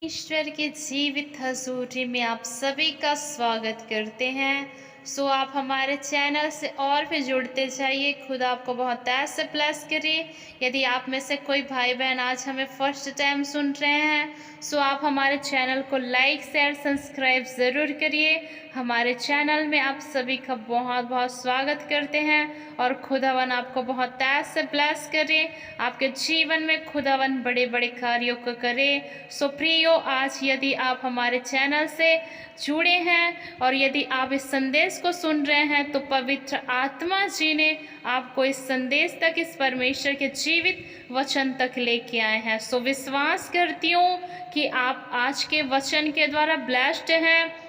ईश्वर के जीवित हजूरी में आप सभी का स्वागत करते हैं। आप हमारे चैनल से और भी जुड़ते जाइए। खुदा आपको बहुत ऐसे ब्लेस करे। यदि आप में से कोई भाई बहन आज हमें फर्स्ट टाइम सुन रहे हैं, आप हमारे चैनल को लाइक शेयर सब्सक्राइब ज़रूर करिए। हमारे चैनल में आप सभी का बहुत बहुत स्वागत करते हैं और खुदावन आपको बहुत ऐसे ब्लेस करे, आपके जीवन में खुदावन बड़े बड़े कार्यों को करे। प्रियो, आज यदि आप हमारे चैनल से जुड़े हैं और यदि आप इस संदेश को सुन रहे हैं, तो पवित्र आत्मा जी ने आपको इस संदेश तक, इस परमेश्वर के जीवित वचन तक लेके आए हैं। विश्वास करती हूँ कि आप आज के वचन के द्वारा ब्लेस्ड हैं।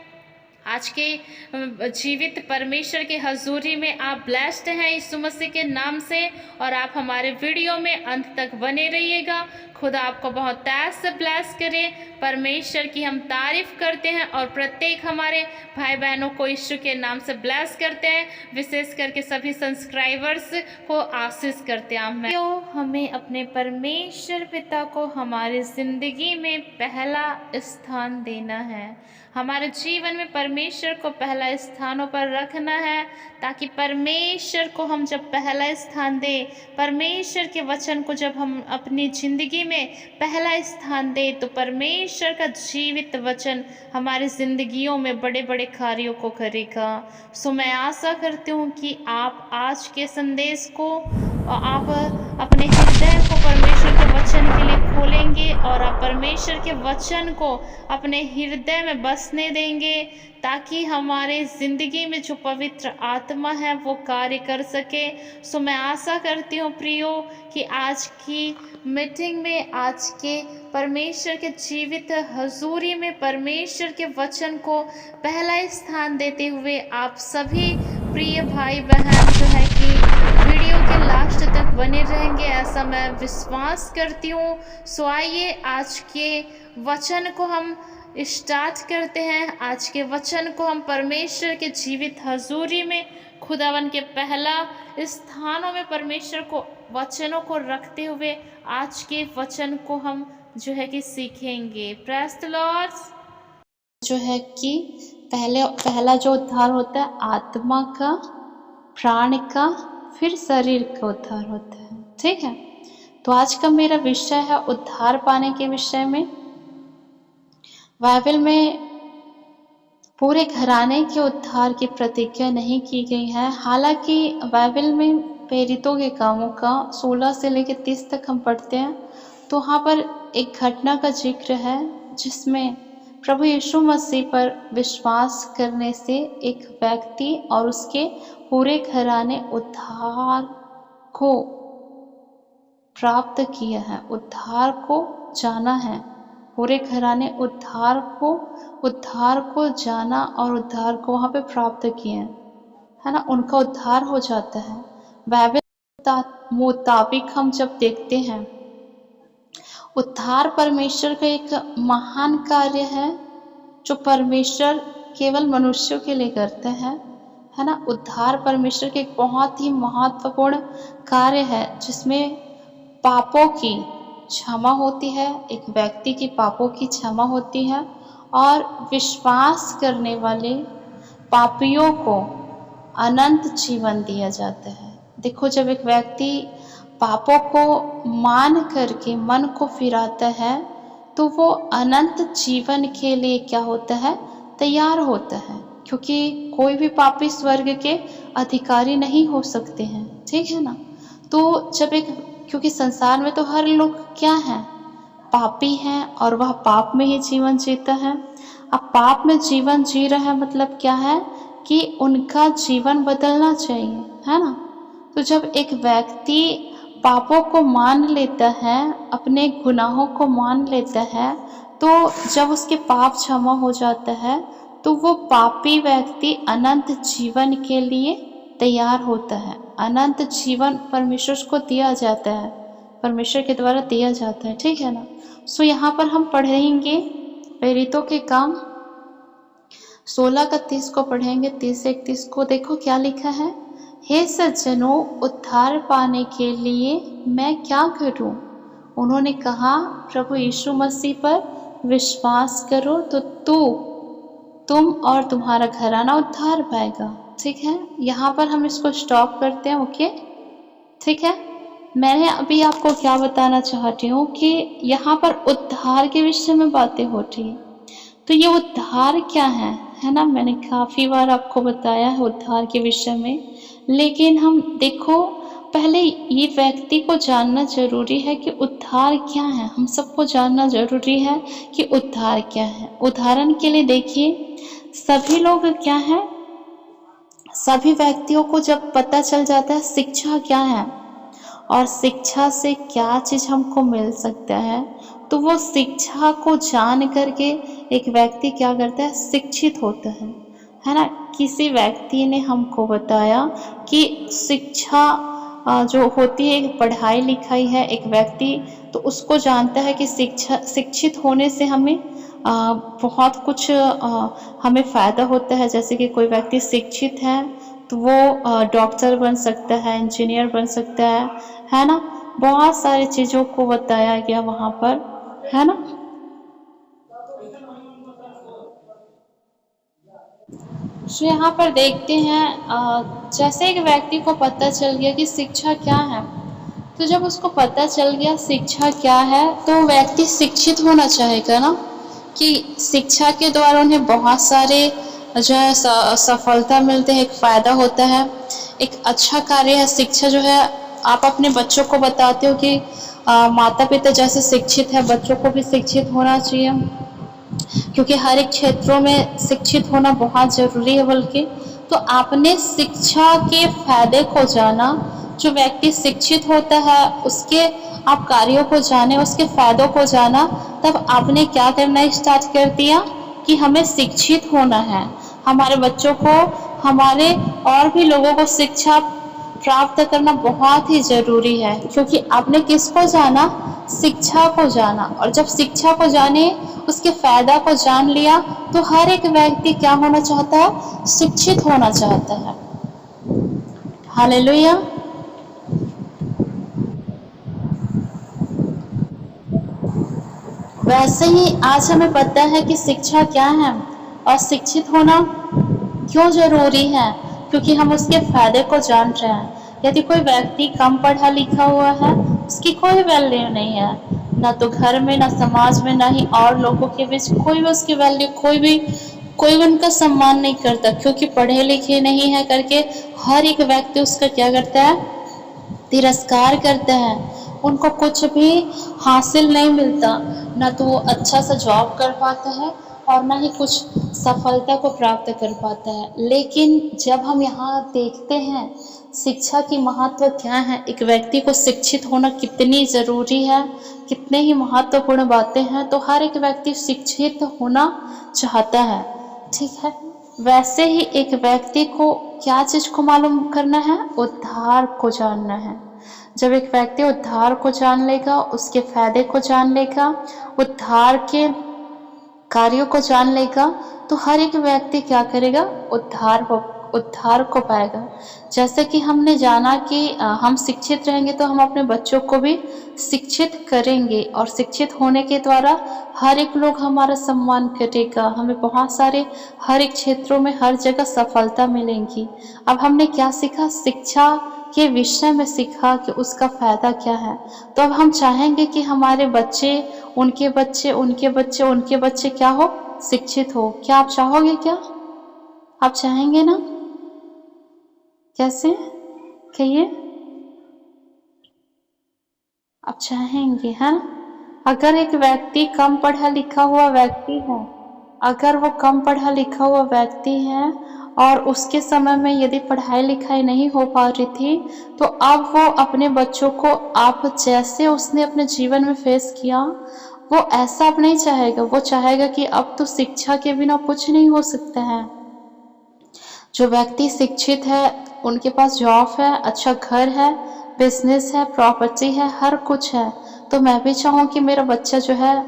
आज के जीवित परमेश्वर के हजूरी में आप ब्लेस्ड हैं यीशु मसीह के नाम से। और आप हमारे वीडियो में अंत तक बने रहिएगा। खुदा आपको बहुत ऐसे ब्लेस करे। परमेश्वर की हम तारीफ करते हैं और प्रत्येक हमारे भाई बहनों को यीशु के नाम से ब्लेस करते हैं। विशेष करके सभी सब्सक्राइबर्स को आशीष करते हैं। हमें अपने परमेश्वर पिता को हमारी ज़िंदगी में पहला स्थान देना है। हमारे जीवन में परमेश्वर को पहला स्थानों पर रखना है, ताकि परमेश्वर को हम जब पहला स्थान दें, परमेश्वर के वचन को जब हम अपनी ज़िंदगी में पहला स्थान दें, तो परमेश्वर का जीवित वचन हमारी ज़िंदगियों में बड़े बड़े कार्यों को करेगा। मैं आशा करती हूँ कि आप आज के संदेश को और आप अपने हृदय को परमेश्वर के वचन के लिए खोलेंगे और आप परमेश्वर के वचन को अपने हृदय में बसने देंगे, ताकि हमारे ज़िंदगी में जो पवित्र आत्मा है वो कार्य कर सके। मैं आशा करती हूँ प्रियो कि आज की मीटिंग में, आज के परमेश्वर के जीवित हजूरी में परमेश्वर के वचन को पहला स्थान देते हुए आप सभी प्रिय भाई बहन जो है कि वीडियो के लास्ट तक बने रहेंगे, ऐसा मैं विश्वास करती हूँ। आइए आज के वचन को हम स्टार्ट करते हैं। आज के वचन को हम परमेश्वर के जीवित हजूरी में, खुदावन के पहला स्थानों में परमेश्वर को वचनों को रखते हुए आज के वचन को हम जो है कि सीखेंगे। Praise the Lord. जो है कि पहला जो उद्धार होता है आत्मा का, प्राण का, फिर शरीर का उद्धार होता है। ठीक है, तो आज का मेरा विषय है उद्धार पाने के विषय में। बाइबल में पूरे घराने के उद्धार की प्रतिज्ञा नहीं की गई है। हालांकि बाइबल में प्रेरितों के कामों का 16 से लेकर 30 तक हम पढ़ते हैं, तो वहाँ पर एक घटना का जिक्र है जिसमें प्रभु यीशु मसीह पर विश्वास करने से एक व्यक्ति और उसके पूरे घराने उद्धार को प्राप्त किया है, उद्धार को जाना है। पूरे घराने उद्धार को जाना और उद्धार को वहाँ पे प्राप्त किए हैं, है ना, उनका उद्धार हो जाता है। बाइबल मुताबिक हम जब देखते हैं, उद्धार परमेश्वर का एक महान कार्य है जो परमेश्वर केवल मनुष्यों के लिए करते हैं, है ना। उद्धार परमेश्वर के एक बहुत ही महत्वपूर्ण कार्य है जिसमें पापों की क्षमा होती है, एक व्यक्ति की पापों की क्षमा होती है और विश्वास करने वाले पापियों को अनंत जीवन दिया जाता है। देखो, जब एक व्यक्ति पापों को मान करके मन को फिराता है, तो वो अनंत जीवन के लिए क्या होता है, तैयार होता है, क्योंकि कोई भी पापी स्वर्ग के अधिकारी नहीं हो सकते हैं। ठीक है ना। तो जब क्योंकि संसार में तो हर लोग क्या हैं, पापी हैं और वह पाप में ही जीवन जीता है। अब पाप में जीवन जी रहा है मतलब क्या है कि उनका जीवन बदलना चाहिए, है ना। तो जब एक व्यक्ति पापों को मान लेता है, अपने गुनाहों को मान लेता है, तो जब उसके पाप क्षमा हो जाता है, तो वो पापी व्यक्ति अनंत जीवन के लिए तैयार होता है। अनंत जीवन परमेश्वर को दिया जाता है, परमेश्वर के द्वारा दिया जाता है। ठीक है ना। यहाँ पर हम पढ़ेंगे प्रेरितों के काम 16 का 30 को पढ़ेंगे, 30 से 31 को। देखो क्या लिखा है। हे सज्जनों, उद्धार पाने के लिए मैं क्या करूं? उन्होंने कहा, प्रभु यीशु मसीह पर विश्वास करो तो तुम और तुम्हारा घराना उद्धार पाएगा। ठीक है, यहाँ पर हम इसको स्टॉप करते हैं। ओके, ठीक है। मैंने अभी आपको क्या बताना चाहती हूँ कि यहाँ पर उद्धार के विषय में बातें होती है। तो ये उद्धार क्या है ना। मैंने काफ़ी बार आपको बताया है उद्धार के विषय में, लेकिन हम देखो पहले ये व्यक्ति को जानना जरूरी है कि उद्धार क्या है। हम सबको जानना जरूरी है कि उद्धार क्या है। उदाहरण के लिए देखिए, सभी लोग क्या है, सभी व्यक्तियों को जब पता चल जाता है शिक्षा क्या है और शिक्षा से क्या चीज़ हमको मिल सकता है, तो वो शिक्षा को जान करके एक व्यक्ति क्या करता है, शिक्षित होता है ना। किसी व्यक्ति ने हमको बताया कि शिक्षा जो होती है, एक पढ़ाई लिखाई है, एक व्यक्ति तो उसको जानता है कि शिक्षित होने से हमें बहुत कुछ हमें फ़ायदा होता है। जैसे कि कोई व्यक्ति शिक्षित है तो वो डॉक्टर बन सकता है, इंजीनियर बन सकता है ना। बहुत सारी चीज़ों को बताया गया वहाँ पर, है ना। तो यहाँ पर देखते हैं, जैसे एक व्यक्ति को पता चल गया कि शिक्षा क्या है, तो जब उसको पता चल गया शिक्षा क्या है तो व्यक्ति शिक्षित होना चाहेगा ना, कि शिक्षा के द्वारा उन्हें बहुत सारे जो है सफलता मिलते हैं, एक फ़ायदा होता है, एक अच्छा कार्य है। शिक्षा जो है, आप अपने बच्चों को बताते हो कि माता पिता जैसे शिक्षित है, बच्चों को भी शिक्षित होना चाहिए, क्योंकि हर एक क्षेत्रों में शिक्षित होना बहुत ज़रूरी है। बल्कि तो आपने शिक्षा के फायदे को जाना, जो व्यक्ति शिक्षित होता है उसके आप कार्यों को जाने, उसके फायदों को जाना, तब आपने क्या करना स्टार्ट कर दिया कि हमें शिक्षित होना है। हमारे बच्चों को, हमारे और भी लोगों को शिक्षा प्राप्त करना बहुत ही ज़रूरी है, क्योंकि आपने किसको जाना, शिक्षा को जाना। और जब शिक्षा को जाने, उसके फायदा को जान लिया, तो हर एक व्यक्ति क्या होना चाहता है, शिक्षित होना चाहता है। हालेलुया। वैसे ही आज हमें पता है कि शिक्षा क्या है और शिक्षित होना क्यों जरूरी है, क्योंकि हम उसके फायदे को जान रहे हैं। यदि कोई व्यक्ति कम पढ़ा लिखा हुआ है, उसकी कोई वैल्यू नहीं है, ना तो घर में, ना समाज में, ना ही और लोगों के बीच कोई भी उसकी वैल्यू, कोई भी उनका सम्मान नहीं करता, क्योंकि पढ़े लिखे नहीं है करके हर एक व्यक्ति उसका क्या करता है, तिरस्कार करता है। उनको कुछ भी हासिल नहीं मिलता, ना तो वो अच्छा सा जॉब कर पाता है और ना ही कुछ सफलता को प्राप्त कर पाता है। लेकिन जब हम यहाँ देखते हैं शिक्षा की महत्व क्या है, एक व्यक्ति को शिक्षित होना कितनी ज़रूरी है, कितने ही महत्वपूर्ण बातें हैं, तो हर एक व्यक्ति शिक्षित होना चाहता है। ठीक है, वैसे ही एक व्यक्ति को क्या चीज़ को मालूम करना है, उद्धार को जानना है। जब एक व्यक्ति उद्धार को जान लेगा, उसके फायदे को जान लेगा, उद्धार के कार्यों को जान लेगा, तो हर एक व्यक्ति क्या करेगा, उद्धार को पाएगा। जैसे कि हमने जाना कि हम शिक्षित रहेंगे तो हम अपने बच्चों को भी शिक्षित करेंगे, और शिक्षित होने के द्वारा हर एक लोग हमारा सम्मान करेगा, हमें बहुत सारे हर एक क्षेत्रों में हर जगह सफलता मिलेंगी। अब हमने क्या सीखा, शिक्षा के विषय में सीखा कि उसका फ़ायदा क्या है। तो अब हम चाहेंगे कि हमारे बच्चे, उनके बच्चे, उनके बच्चे, उनके बच्चे क्या हो, शिक्षित हो। क्या आप चाहोगे? क्या आप चाहेंगे ना? कैसे कहिए, आप चाहेंगे, है ना? अगर एक व्यक्ति कम पढ़ा लिखा हुआ व्यक्ति है, अगर वो कम पढ़ा लिखा हुआ व्यक्ति है और उसके समय में यदि पढ़ाई लिखाई नहीं हो पा रही थी, तो अब वो अपने बच्चों को, आप जैसे उसने अपने जीवन में फेस किया, वो ऐसा अब नहीं चाहेगा। वो चाहेगा कि अब तो शिक्षा के बिना कुछ नहीं हो सकता है। जो व्यक्ति शिक्षित है, उनके पास जॉब है, अच्छा घर है, बिजनेस है, प्रॉपर्टी है, हर कुछ है। तो मैं भी चाहूँ कि मेरा बच्चा जो है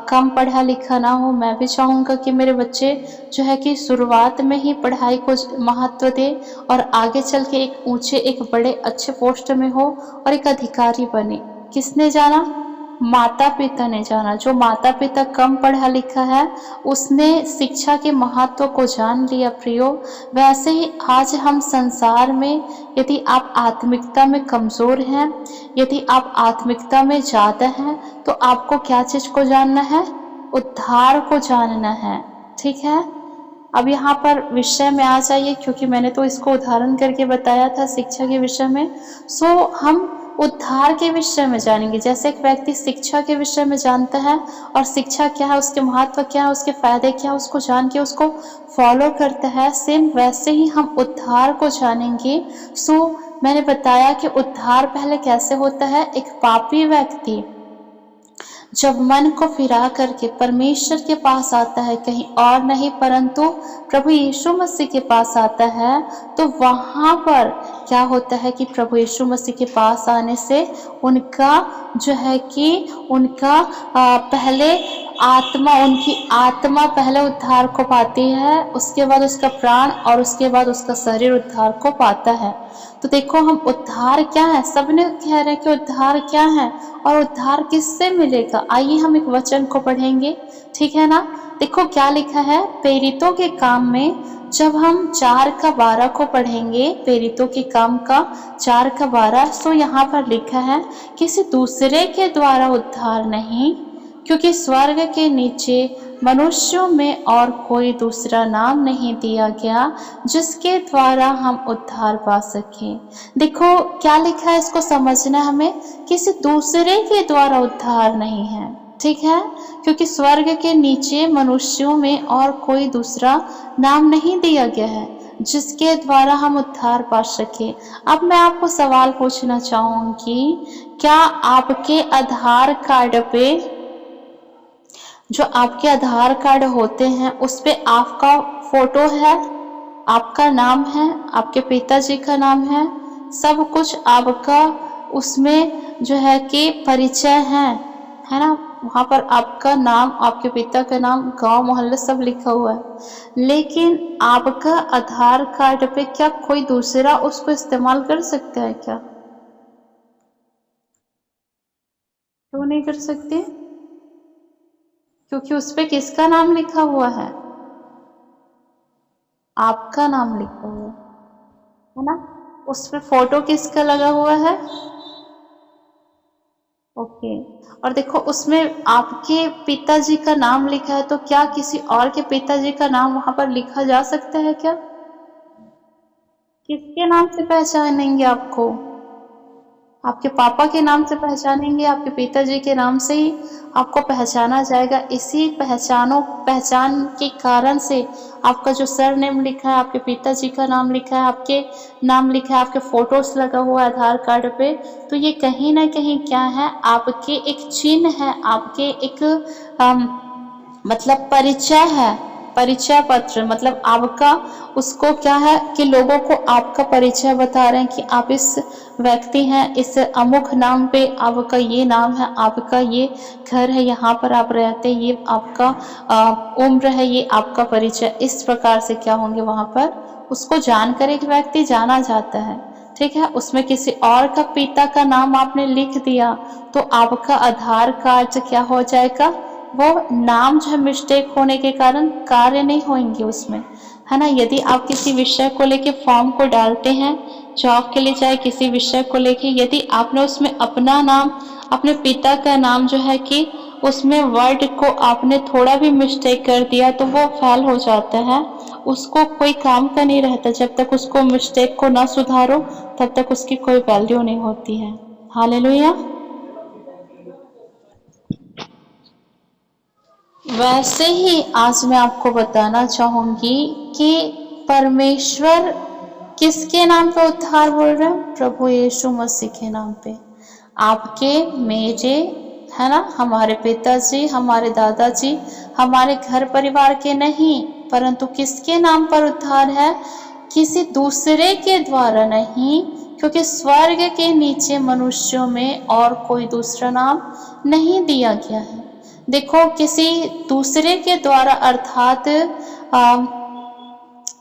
कम पढ़ा लिखा ना हो। मैं भी चाहूँगा कि मेरे बच्चे जो है कि शुरुआत में ही पढ़ाई को महत्व दे और आगे चल के एक ऊंचे, एक बड़े अच्छे पोस्ट में हो और एक अधिकारी बने। किसने जाना? माता पिता ने जाना। जो माता पिता कम पढ़ा लिखा है उसने शिक्षा के महत्व को जान लिया प्रियो। वैसे ही आज हम संसार में, यदि आप आत्मिकता में कमज़ोर हैं, यदि आप आत्मिकता में ज़्यादा हैं, तो आपको क्या चीज़ को जानना है? उद्धार को जानना है। ठीक है, अब यहाँ पर विषय में आ जाइए, क्योंकि मैंने तो इसको उदाहरण करके बताया था शिक्षा के विषय में। हम उद्धार के विषय में जानेंगे। जैसे एक व्यक्ति शिक्षा के विषय में जानता है और शिक्षा क्या है, उसके महत्व क्या है, उसके फायदे क्या है, उसको जान के उसको फॉलो करता है, सेम वैसे ही हम उद्धार को जानेंगे। मैंने बताया कि उद्धार पहले कैसे होता है। एक पापी व्यक्ति जब मन को फिरा करके परमेश्वर के पास आता है, कहीं और नहीं परंतु प्रभु यीशु मसीह के पास आता है, तो वहाँ पर क्या होता है कि प्रभु यीशु मसीह के पास आने से उनका जो है कि उनका पहले उनकी आत्मा पहले उद्धार को पाती है, उसके बाद उसका प्राण और उसके बाद उसका शरीर उद्धार को पाता है। तो देखो, हम उद्धार क्या है, सबने कह रहे हैं कि उद्धार क्या है और उद्धार किससे मिलेगा। आइए हम एक वचन को पढ़ेंगे, ठीक है ना। देखो क्या लिखा है प्रेरितों के काम में, जब हम 4:12 को पढ़ेंगे, प्रेरितों के काम का 4:12, तो यहाँ पर लिखा है किसी दूसरे के द्वारा उद्धार नहीं, क्योंकि स्वर्ग के नीचे मनुष्यों में और कोई दूसरा नाम नहीं दिया गया जिसके द्वारा हम उद्धार पा सकें। देखो क्या लिखा है, इसको समझना हमें। किसी दूसरे के द्वारा उद्धार नहीं है, ठीक है, क्योंकि स्वर्ग के नीचे मनुष्यों में और कोई दूसरा नाम नहीं दिया गया है जिसके द्वारा हम उद्धार पा सके। अब मैं आपको सवाल पूछना चाहूंगी, क्या आपके आधार कार्ड पे, जो आपके आधार कार्ड होते हैं, उस पे आपका फोटो है, आपका नाम है, आपके पिताजी का नाम है, सब कुछ आपका उसमें जो है कि परिचय है ना। वहाँ पर आपका नाम, आपके पिता का नाम, गांव मोहल्ला सब लिखा हुआ है, लेकिन आपका आधार कार्ड पे क्या कोई दूसरा उसको इस्तेमाल कर सकता है क्या? क्यों नहीं कर सकते? क्योंकि उस पे किसका नाम लिखा हुआ है? आपका नाम लिखा हुआ है ना। उस पे फोटो किसका लगा हुआ है? ओके। और देखो उसमें आपके पिताजी का नाम लिखा है, तो क्या किसी और के पिताजी का नाम वहां पर लिखा जा सकता है क्या? किसके नाम से पहचानेंगे आपको? आपके पापा के नाम से पहचानेंगे, आपके पिताजी के नाम से ही आपको पहचाना जाएगा। इसी पहचान के कारण से आपका जो सरनेम लिखा है, आपके पिताजी का नाम लिखा है, आपके नाम लिखा है, आपके फोटोज लगा हुआ है आधार कार्ड पे, तो ये कहीं ना कहीं क्या है, आपके एक चिन्ह है, आपके एक मतलब परिचय है, परिचय पत्र, मतलब आपका उसको क्या है कि लोगों को आपका परिचय बता रहे हैं कि आप इस व्यक्ति हैं, इस अमुक नाम पे आपका ये नाम है, आपका ये घर है, यहाँ पर आप रहते हैं, ये आपका उम्र है, ये आपका परिचय। इस प्रकार से क्या होंगे वहाँ पर उसको जानकर एक व्यक्ति जाना जाता है, ठीक है। उसमें किसी और का पिता का नाम आपने लिख दिया तो आपका आधार कार्ड क्या हो जाएगा, वो नाम जो है मिस्टेक होने के कारण कार्य नहीं होंगे उसमें, है ना। यदि आप किसी विषय को लेके फॉर्म को डालते हैं जॉब के लिए, चाहे किसी विषय को लेके, यदि आपने उसमें अपना नाम, अपने पिता का नाम जो है कि उसमें वर्ड को आपने थोड़ा भी मिस्टेक कर दिया तो वो फेल हो जाता है, उसको कोई काम का नहीं रहता। जब तक उसको मिस्टेक को ना सुधारो तब तक उसकी कोई वैल्यू नहीं होती है। हालेलुया। वैसे ही आज मैं आपको बताना चाहूंगी कि परमेश्वर किसके नाम पे उद्धार बोल रहे हैं? प्रभु यीशु मसीह के नाम पे। आपके, मेरे, है ना, हमारे पिताजी, हमारे दादाजी, हमारे घर परिवार के नहीं, परंतु किसके नाम पर उद्धार है? किसी दूसरे के द्वारा नहीं, क्योंकि स्वर्ग के नीचे मनुष्यों में और कोई दूसरा नाम नहीं दिया गया है। देखो, किसी दूसरे के द्वारा अर्थात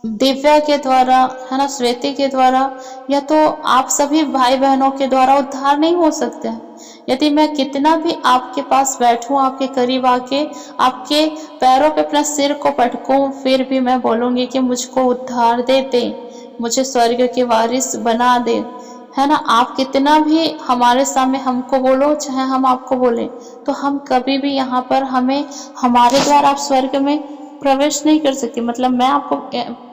दिव्या के द्वारा, है ना, श्वेते के द्वारा, या तो आप सभी भाई बहनों के द्वारा उद्धार नहीं हो सकते हैं। यदि मैं कितना भी आपके पास बैठूं, आपके करीब आके आपके पैरों पे अपना सिर को पटकूं, फिर भी मैं बोलूंगी कि मुझको उद्धार दे, मुझे स्वर्ग के वारिस बना दे, है ना। आप कितना भी हमारे सामने हमको बोलो, चाहे हम आपको बोले, तो हम कभी भी यहाँ पर हमें हमारे द्वारा आप स्वर्ग में प्रवेश नहीं कर सकती। मतलब मैं आपको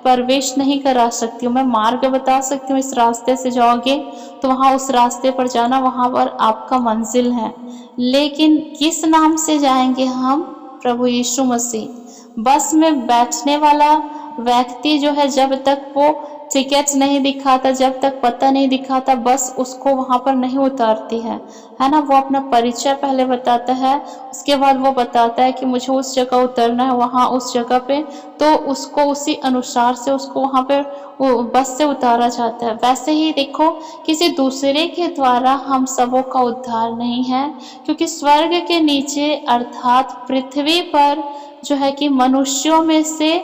प्रवेश नहीं करा सकती हूँ, मैं मार्ग बता सकती हूँ, इस रास्ते से जाओगे तो वहाँ उस रास्ते पर जाना, वहाँ पर आपका मंजिल है। लेकिन किस नाम से जाएंगे हम? प्रभु यीशु मसीह। बस में बैठने वाला व्यक्ति जो है, जब तक वो टिकट नहीं दिखाता, जब तक पता नहीं दिखाता, बस उसको वहाँ पर नहीं उतारती है ना। वो अपना परिचय पहले बताता है, उसके बाद वो बताता है कि मुझे उस जगह उतरना है, वहाँ उस जगह पे, तो उसको उसी अनुसार से उसको वहाँ पे वो बस से उतारा जाता है। वैसे ही देखो, किसी दूसरे के द्वारा हम सबों का उद्धार नहीं है, क्योंकि स्वर्ग के नीचे अर्थात पृथ्वी पर जो है कि मनुष्यों में से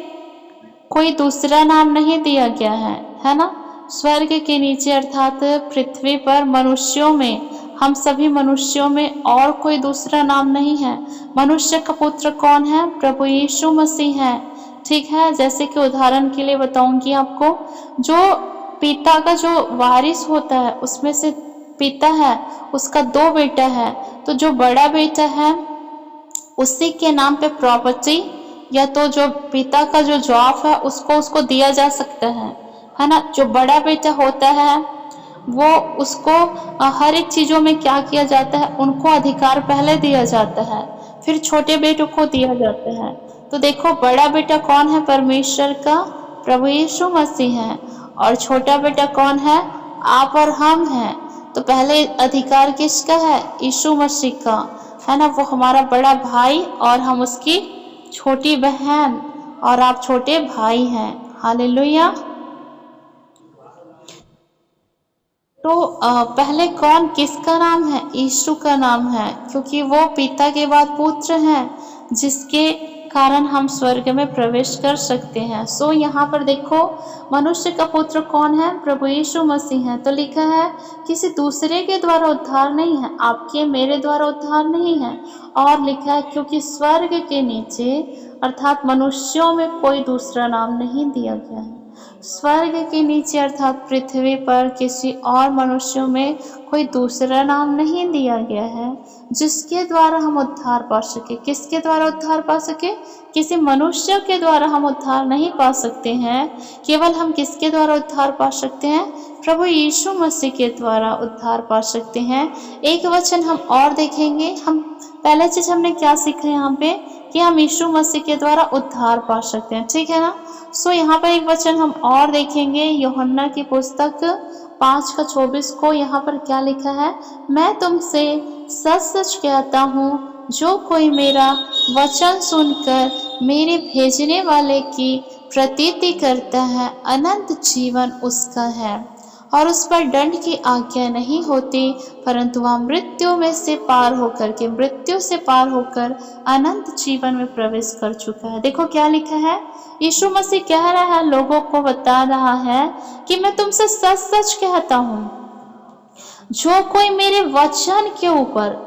कोई दूसरा नाम नहीं दिया गया है ना। स्वर्ग के नीचे अर्थात पृथ्वी पर मनुष्यों में, हम सभी मनुष्यों में और कोई दूसरा नाम नहीं है। मनुष्य का पुत्र कौन है? प्रभु यीशु मसीह है। ठीक है, जैसे कि उदाहरण के लिए बताऊंगी आपको, जो पिता का जो वारिस होता है, उसमें से पिता है, उसका 2 बेटा है, तो जो बड़ा बेटा है उसी के नाम पे प्रॉपर्टी, या तो जो पिता का जो जॉब है उसको दिया जा सकता है ना। जो बड़ा बेटा होता है वो उसको हर एक चीजों में क्या किया जाता है, उनको अधिकार पहले दिया जाता है, फिर छोटे बेटों को दिया जाता है। तो देखो, बड़ा बेटा कौन है? परमेश्वर का प्रभु यीशु मसीह है। और छोटा बेटा कौन है? आप और हम हैं। तो पहले अधिकार किसका है? यीशु मसीह का, है ना। वो हमारा बड़ा भाई और हम उसकी छोटी बहन, और आप छोटे भाई हैं। हालेलुया। तो पहले कौन, किसका नाम है? यीशु का नाम है, क्योंकि वो पिता के बाद पुत्र हैं, जिसके कारण हम स्वर्ग में प्रवेश कर सकते हैं। सो यहाँ पर देखो, मनुष्य का पुत्र कौन है? प्रभु यीशु मसीह है। तो लिखा है किसी दूसरे के द्वारा उद्धार नहीं है, आपके मेरे द्वारा उद्धार नहीं है। और लिखा है क्योंकि स्वर्ग के नीचे अर्थात मनुष्यों में कोई दूसरा नाम नहीं दिया गया है। स्वर्ग के नीचे अर्थात पृथ्वी पर किसी और मनुष्यों में कोई दूसरा नाम नहीं दिया गया है, जिसके द्वारा हम उद्धार पा सके। किसके द्वारा उद्धार पा सके? किसी मनुष्य के द्वारा हम उद्धार नहीं पा सकते हैं। केवल हम किसके द्वारा उद्धार पा सकते हैं? प्रभु यीशु मसीह के द्वारा उद्धार पा सकते हैं। एक वचन हम और देखेंगे। हम पहले चीज हमने क्या सीखा यहाँ पे, कि हम यीशु मसीह के द्वारा उद्धार पा सकते हैं। ठीक है ना। सो यहाँ पर एक वचन हम और देखेंगे, यूहन्ना की पुस्तक 5:24 को। यहाँ पर क्या लिखा है? मैं तुमसे सच सच कहता हूँ, जो कोई मेरा वचन सुनकर मेरे भेजने वाले की प्रतीति करता है, अनंत जीवन उसका है, और उस पर दंड की आज्ञा नहीं होती, परंतु वह मृत्यु से पार होकर अनंत जीवन में प्रवेश कर चुका है। देखो क्या लिखा है, यीशु मसीह कह रहा है, लोगों को बता रहा है कि मैं तुमसे सच सच कहता हूँ, जो कोई मेरे वचन के ऊपर,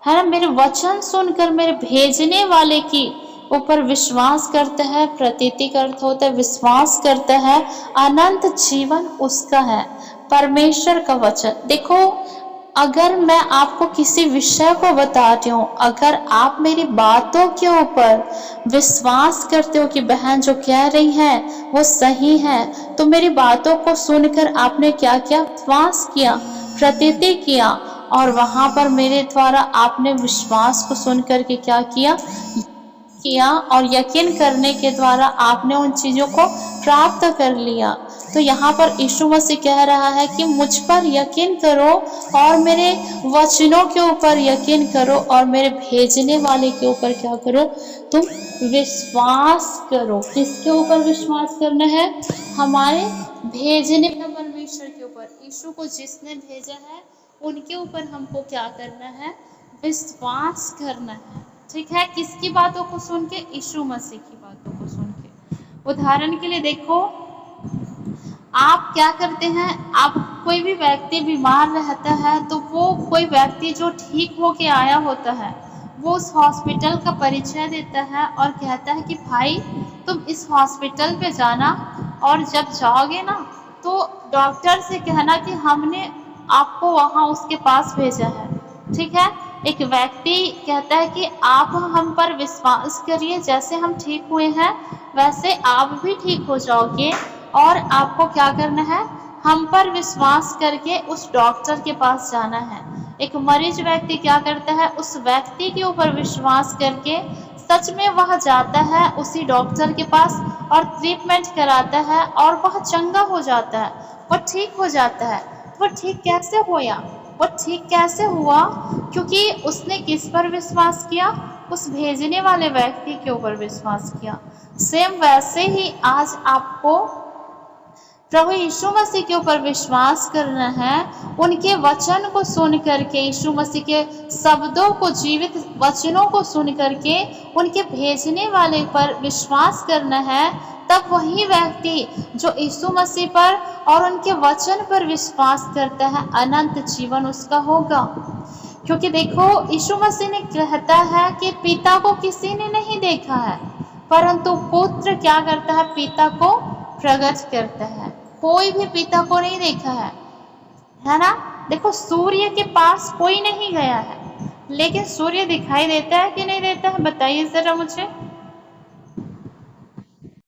है ना, मेरे वचन सुनकर मेरे भेजने वाले की ऊपर विश्वास करता है, प्रतीति का अर्थ होता है विश्वास करता है, अनंत जीवन उसका है। परमेश्वर का वचन। देखो, अगर मैं आपको किसी विषय को बताती हूँ, अगर आप मेरी बातों के ऊपर विश्वास करते हो कि बहन जो कह रही है वो सही है, तो मेरी बातों को सुनकर आपने क्या किया? विश्वास किया, प्रतीति किया, और वहां पर मेरे द्वारा आपने विश्वास को सुनकर के क्या किया? और यकीन करने के द्वारा आपने उन चीजों को प्राप्त कर लिया। तो यहाँ पर यीशु मसीह कह रहा है कि मुझ पर यकीन करो और मेरे वचनों के ऊपर यकीन करो और मेरे भेजने वाले के ऊपर क्या करो? तुम विश्वास करो। किसके ऊपर विश्वास करना है? हमारे भेजने वाले परमेश्वर के ऊपर। यीशु को जिसने भेजा है उनके ऊपर हमको क्या करना है? विश्वास करना है। ठीक है। किसकी बातों को सुन के? यीशु मसीह की बातों को सुन के। उदाहरण के लिए देखो, आप क्या करते हैं, आप कोई भी व्यक्ति बीमार रहता है तो वो कोई व्यक्ति जो ठीक होके आया होता है वो उस हॉस्पिटल का परिचय देता है और कहता है कि भाई तुम इस हॉस्पिटल पे जाना, और जब जाओगे ना तो डॉक्टर से कहना कि हमने आपको वहाँ उसके पास भेजा है। ठीक है, एक व्यक्ति कहता है कि आप हम पर विश्वास करिए, जैसे हम ठीक हुए हैं वैसे आप भी ठीक हो जाओगे, और आपको क्या करना है, हम पर विश्वास करके उस डॉक्टर के पास जाना है। एक मरीज व्यक्ति क्या करता है, उस व्यक्ति के ऊपर विश्वास करके सच में वह जाता है उसी डॉक्टर के पास और ट्रीटमेंट कराता है और वह चंगा हो जाता है, वह ठीक हो जाता है। वह ठीक कैसे हुआ? वह ठीक कैसे हुआ? क्योंकि उसने किस पर विश्वास किया? उस भेजने वाले व्यक्ति के ऊपर विश्वास किया। सेम वैसे ही आज आपको प्रभु यीशु मसीह के ऊपर विश्वास करना है, उनके वचन को सुन करके, यीशु मसीह के शब्दों को, जीवित वचनों को सुन करके उनके भेजने वाले पर विश्वास करना है। तब वही व्यक्ति जो यीशु मसीह पर और उनके वचन पर विश्वास करता है, अनंत जीवन उसका होगा। क्योंकि देखो, यीशु मसीह ने कहता है कि पिता को किसी ने नहीं देखा है, परंतु पुत्र क्या करता है, पिता को प्रकट करता है। कोई भी पिता को नहीं देखा है ना। देखो, सूर्य के पास कोई नहीं गया है, लेकिन सूर्य दिखाई देता है कि नहीं देता है, बताइए जरा मुझे।